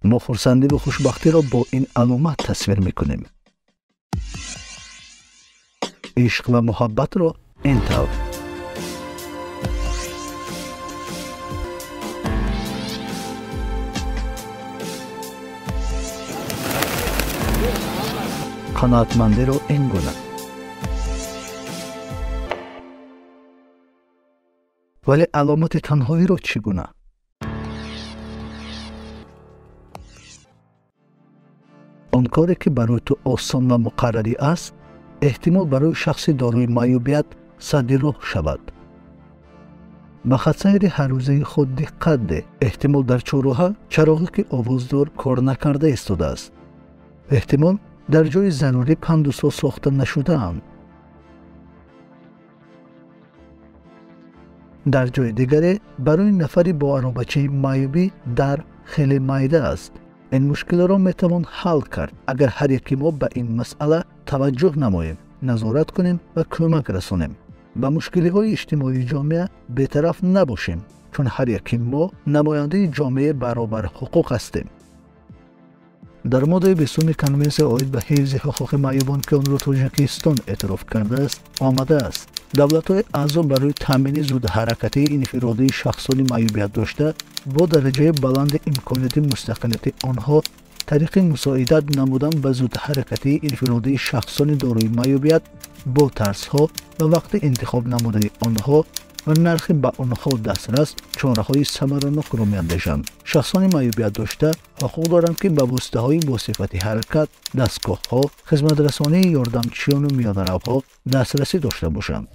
ما خرسندی و خوشبختی را با این علامت تصویر میکنیم. عشق و محبت را اینطور. قناعتمندی را این گونه. ولی علامت تنهایی را چگونه؟ آن کاری که برای تو آسان و مقرری است احتمال برای شخصی دارای معیوبیت سد راه شود. به خاطر هر روزه خود دقت ده. احتمال در چهارراه چراغی که آوازدار کار نکرده ایستاده است. احتمال در جای ضروری پندوسا ساخته نشده اند. در جای دیگری برای نفری با عربچه معیوبی در خیلی مایده است. این مشکل را میتوان حل کرد اگر هر یکی ما به این مسئله توجه نماییم، نظارت کنیم و کمک رسانیم. به مشکلی های اجتماعی جامعه بی‌طرف نباشیم، چون هر یکی ما نماینده جامعه برابر حقوق هستیم. در ماده 20 کنوانسیون آید به حفظ حقوق معیوبان که آن را تاجیکستان اعتراف کرده است آمده است دولت‌های اعضا برای تامین زود حرکتی انفرادی شخصان معیوبیت داشته با درجه بلند امکانات مستقلیت آنها طریق مساعدت نمودن به زود حرکتی انفرادی شخصان دارای معیوبیت با ترس‌ها و وقت انتخاب نموده آنها و نرخ به آنها دسترس چاره‌های ثمرانک را می‌اندیشند. شخصان معیوبیت داشته حقوق دارند که به واسطه‌های با صفت حرکت، دستگاه‌ها، خدمت رسانی یاردمچیان و میانه‌روها دسترسی داشته باشند.